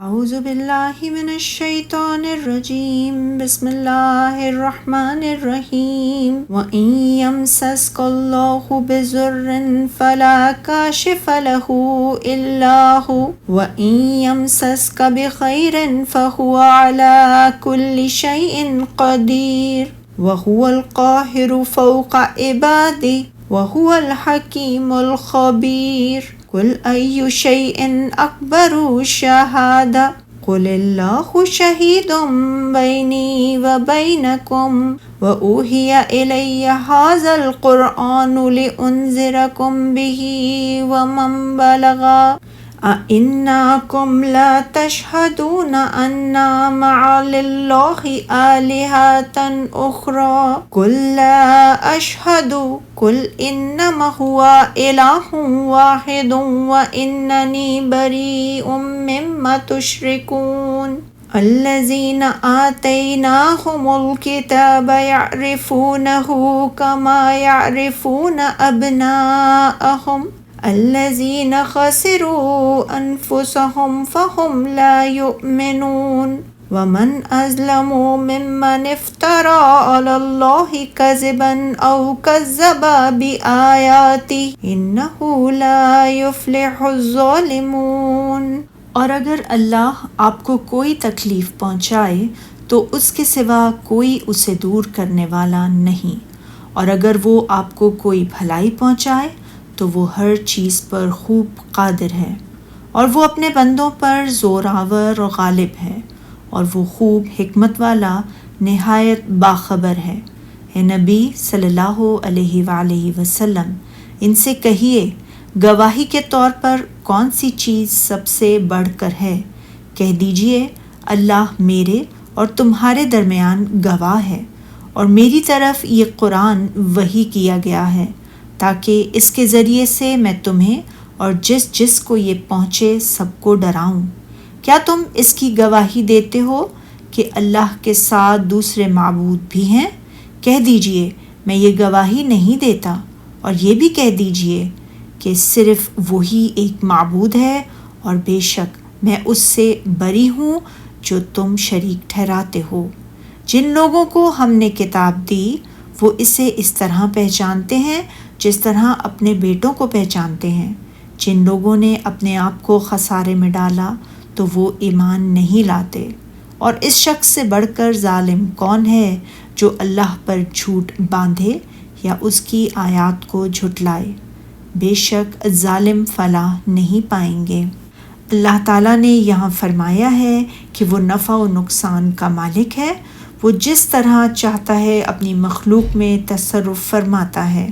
اعوذ باللہ من الشیطان الرجیم بسم اللہ الرحمن الرحیم وَإِن يَمْسَسْكَ اللَّهُ بِضُرٍّ فَلَا كَاشِفَ لَهُ إِلَّا هُوَ وَإِن يَمْسَسْكَ بِخَيْرٍ فَهُوَ عَلَى كُلِّ شَيْءٍ قَدِيرٌ وَهُوَ الْقَاهِرُ فَوْقَ عِبَادِهِ وَهُوَ الْحَكِيمُ الْخَبِيرُ قُلْ أَيُّ شَيْءٍ أَكْبَرُ شَهَادَةً قُلِ اللَّهُ شَهِيدٌ بَيْنِي وَبَيْنَكُمْ وَأُوحِيَ إِلَيَّ هَٰذَا الْقُرْآنُ لِأُنذِرَكُم بِهِ وَمَن بَلَغَ أَإِنَّكُمْ لَا تَشْهَدُونَ أَنَّ مَعَ اللَّهِ آلِهَةً أُخْرَىٰ قُل لَّا أَشْهَدُ قُلْ إِنَّمَا هُوَ إِلَٰهٌ وَاحِدٌ وَإِنَّنِي بَرِيءٌ مِّمَّا تُشْرِكُونَ الَّذِينَ آتَيْنَاهُمُ الْكِتَابَ يَعْرِفُونَهُ كَمَا يَعْرِفُونَ أَبْنَاءَهُمْ الَّذِينَ خَسِرُوا أَنفُسَهُمْ فَهُمْ لَا يُؤْمِنُونَ وَمَنْ أَظْلَمُ مِمَّنِ افْتَرَىٰ عَلَى اللَّهِ كَذِبًا أَوْ كَذَّبَ بِآيَاتِهِ إِنَّهُ لَا يُفْلِحُ الظَّالِمُونَ۔ اور اگر اللہ آپ کو کوئی تکلیف پہنچائے تو اس کے سوا کوئی اسے دور کرنے والا نہیں، اور اگر وہ آپ کو کوئی بھلائی پہنچائے تو وہ ہر چیز پر خوب قادر ہے، اور وہ اپنے بندوں پر زور آور اور غالب ہے، اور وہ خوب حکمت والا نہایت باخبر ہے۔ اے نبی صلی اللہ علیہ وآلہ وسلم، ان سے کہیے گواہی کے طور پر کون سی چیز سب سے بڑھ کر ہے؟ کہہ دیجئے اللہ میرے اور تمہارے درمیان گواہ ہے، اور میری طرف یہ قرآن وحی کیا گیا ہے تاکہ اس کے ذریعے سے میں تمہیں اور جس جس کو یہ پہنچے سب کو ڈراؤں۔ کیا تم اس کی گواہی دیتے ہو کہ اللہ کے ساتھ دوسرے معبود بھی ہیں؟ کہہ دیجئے میں یہ گواہی نہیں دیتا، اور یہ بھی کہہ دیجئے کہ صرف وہی ایک معبود ہے، اور بے شک میں اس سے بری ہوں جو تم شریک ٹھہراتے ہو۔ جن لوگوں کو ہم نے کتاب دی وہ اسے اس طرح پہچانتے ہیں جس طرح اپنے بیٹوں کو پہچانتے ہیں۔ جن لوگوں نے اپنے آپ کو خسارے میں ڈالا تو وہ ایمان نہیں لاتے۔ اور اس شخص سے بڑھ کر ظالم کون ہے جو اللہ پر جھوٹ باندھے یا اس کی آیات کو جھٹلائے؟ بے شک ظالم فلاح نہیں پائیں گے۔ اللہ تعالیٰ نے یہاں فرمایا ہے کہ وہ نفع و نقصان کا مالک ہے، وہ جس طرح چاہتا ہے اپنی مخلوق میں تصرف فرماتا ہے،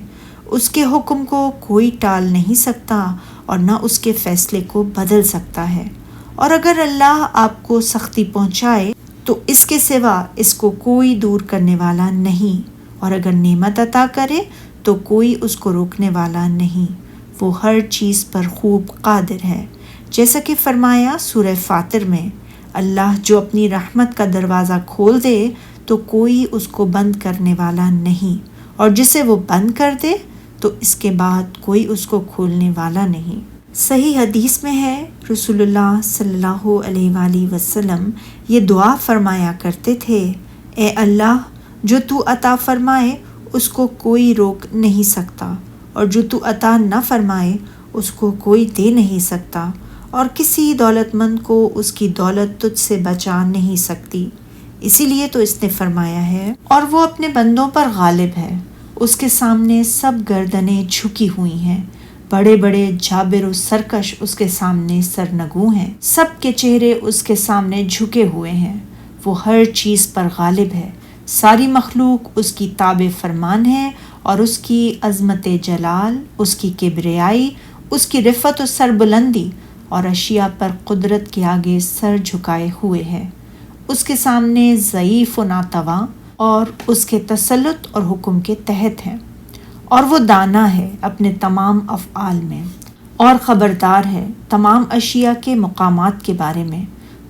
اس کے حکم کو کوئی ٹال نہیں سکتا اور نہ اس کے فیصلے کو بدل سکتا ہے۔ اور اگر اللہ آپ کو سختی پہنچائے تو اس کے سوا اس کو کوئی دور کرنے والا نہیں، اور اگر نعمت عطا کرے تو کوئی اس کو روکنے والا نہیں، وہ ہر چیز پر خوب قادر ہے۔ جیسا کہ فرمایا سورہ فاطر میں، اللہ جو اپنی رحمت کا دروازہ کھول دے تو کوئی اس کو بند کرنے والا نہیں، اور جسے وہ بند کر دے تو اس کے بعد کوئی اس کو کھولنے والا نہیں۔ صحیح حدیث میں ہے رسول اللہ صلی اللہ علیہ وآلہ وسلم یہ دعا فرمایا کرتے تھے، اے اللہ جو تو عطا فرمائے اس کو کوئی روک نہیں سکتا، اور جو تو عطا نہ فرمائے اس کو کوئی دے نہیں سکتا، اور کسی دولت مند کو اس کی دولت تجھ سے بچا نہیں سکتی۔ اسی لیے تو اس نے فرمایا ہے اور وہ اپنے بندوں پر غالب ہے، اس کے سامنے سب گردنیں جھکی ہوئی ہیں، بڑے بڑے جابر و سرکش اس کے سامنے سرنگوں ہیں، سب کے چہرے اس کے سامنے جھکے ہوئے ہیں، وہ ہر چیز پر غالب ہے، ساری مخلوق اس کی تابع فرمان ہے، اور اس کی عظمت جلال، اس کی کبریائی، اس کی رفعت و سربلندی اور اشیاء پر قدرت کے آگے سر جھکائے ہوئے ہے، اس کے سامنے ضعیف و ناتواں اور اس کے تسلط اور حکم کے تحت ہے، اور وہ دانا ہے اپنے تمام افعال میں، اور خبردار ہے تمام اشیاء کے مقامات کے بارے میں،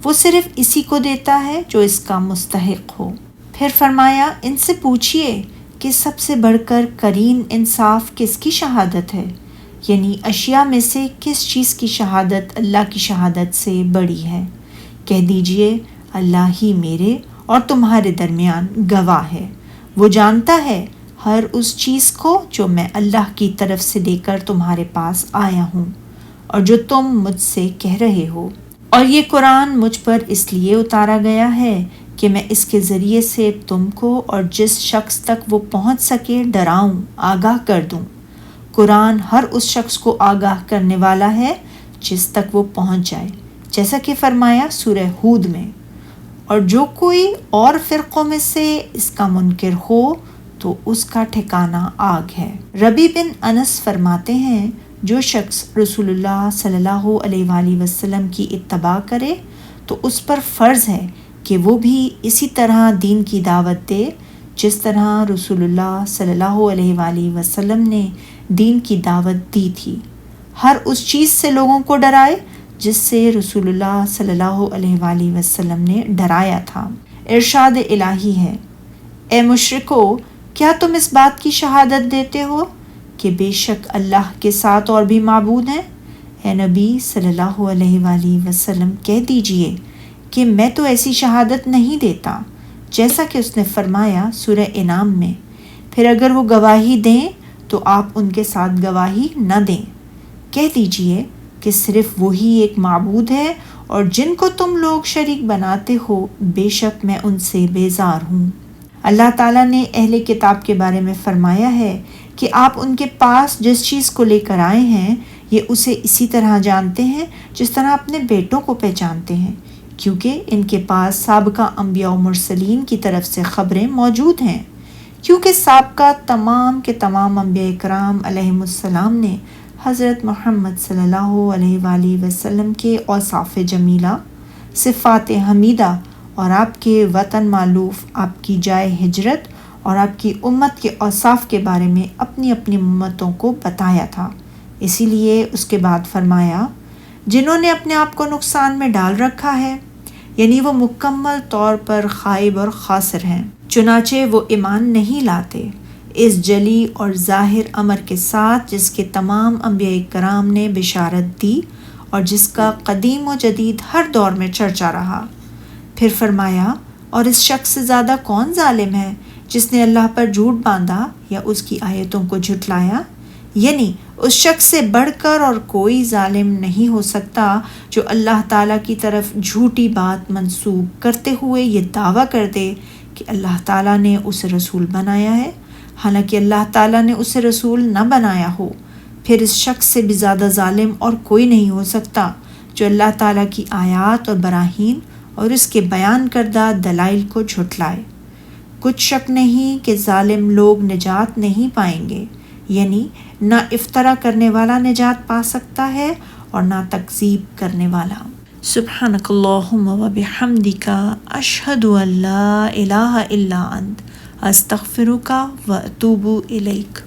وہ صرف اسی کو دیتا ہے جو اس کا مستحق ہو۔ پھر فرمایا ان سے پوچھئے کہ سب سے بڑھ کر قرین انصاف کس کی شہادت ہے، یعنی اشیاء میں سے کس چیز کی شہادت اللہ کی شہادت سے بڑی ہے؟ کہہ دیجئے اللہ ہی میرے اور تمہارے درمیان گواہ ہے، وہ جانتا ہے ہر اس چیز کو جو میں اللہ کی طرف سے لے کر تمہارے پاس آیا ہوں اور جو تم مجھ سے کہہ رہے ہو، اور یہ قرآن مجھ پر اس لیے اتارا گیا ہے کہ میں اس کے ذریعے سے تم کو اور جس شخص تک وہ پہنچ سکے ڈراؤں، آگاہ کر دوں۔ قرآن ہر اس شخص کو آگاہ کرنے والا ہے جس تک وہ پہنچ جائے، جیسا کہ فرمایا سورہ ہود میں، اور جو کوئی اور فرقوں میں سے اس کا منکر ہو تو اس کا ٹھکانہ آگ ہے۔ ربی بن انس فرماتے ہیں جو شخص رسول اللہ صلی اللہ علیہ وآلہ وسلم کی اتباع کرے تو اس پر فرض ہے کہ وہ بھی اسی طرح دین کی دعوت دے جس طرح رسول اللہ صلی اللہ علیہ وآلہ وسلم نے دین کی دعوت دی تھی، ہر اس چیز سے لوگوں کو ڈرائے جس سے رسول اللہ صلی اللہ علیہ وآلہ وسلم نے ڈرایا تھا۔ ارشاد الہی ہے، اے مشرکو، کیا تم اس بات کی شہادت دیتے ہو کہ بے شک اللہ کے ساتھ اور بھی معبود ہیں؟ اے نبی صلی اللہ علیہ وآلہ وسلم کہہ دیجئے کہ میں تو ایسی شہادت نہیں دیتا، جیسا کہ اس نے فرمایا سورہ انعام میں، پھر اگر وہ گواہی دیں تو آپ ان کے ساتھ گواہی نہ دیں، کہہ دیجئے کہ صرف وہی ایک معبود ہے اور جن کو تم لوگ شریک بناتے ہو بے شک میں ان سے بیزار ہوں۔ اللہ تعالیٰ نے اہل کتاب کے بارے میں فرمایا ہے کہ آپ ان کے پاس جس چیز کو لے کر آئے ہیں یہ اسے اسی طرح جانتے ہیں جس طرح اپنے بیٹوں کو پہچانتے ہیں، کیونکہ ان کے پاس سابقہ انبیاء و مرسلین کی طرف سے خبریں موجود ہیں، کیونکہ سابقہ تمام کے تمام انبیاء کرام علیہم السلام نے حضرت محمد صلی اللہ علیہ وآلہ وسلم کے اوصاف جمیلہ، صفات حمیدہ اور آپ کے وطن مالوف، آپ کی جائے ہجرت اور آپ کی امت کے اوصاف کے بارے میں اپنی اپنی امتوں کو بتایا تھا۔ اسی لیے اس کے بعد فرمایا جنہوں نے اپنے آپ کو نقصان میں ڈال رکھا ہے، یعنی وہ مکمل طور پر خائب اور خاسر ہیں، چنانچہ وہ ایمان نہیں لاتے اس جلی اور ظاہر امر کے ساتھ جس کے تمام انبیاء کرام نے بشارت دی اور جس کا قدیم و جدید ہر دور میں چرچا رہا۔ پھر فرمایا اور اس شخص سے زیادہ کون ظالم ہے جس نے اللہ پر جھوٹ باندھا یا اس کی آیتوں کو جھٹلایا، یعنی اس شخص سے بڑھ کر اور کوئی ظالم نہیں ہو سکتا جو اللہ تعالیٰ کی طرف جھوٹی بات منسوب کرتے ہوئے یہ دعویٰ کر دے کہ اللہ تعالیٰ نے اسے رسول بنایا ہے، حالانکہ اللہ تعالیٰ نے اسے رسول نہ بنایا ہو۔ پھر اس شخص سے بھی زیادہ ظالم اور کوئی نہیں ہو سکتا جو اللہ تعالیٰ کی آیات اور براہین اور اس کے بیان کردہ دلائل کو جھٹلائے۔ کچھ شک نہیں کہ ظالم لوگ نجات نہیں پائیں گے، یعنی نہ افطرا کرنے والا نجات پا سکتا ہے اور نہ تکذیب کرنے والا۔ سبحانک اللہم و بحمدک، اشہد ان لا الہ الا انت، استغفرک و اتوب الیک۔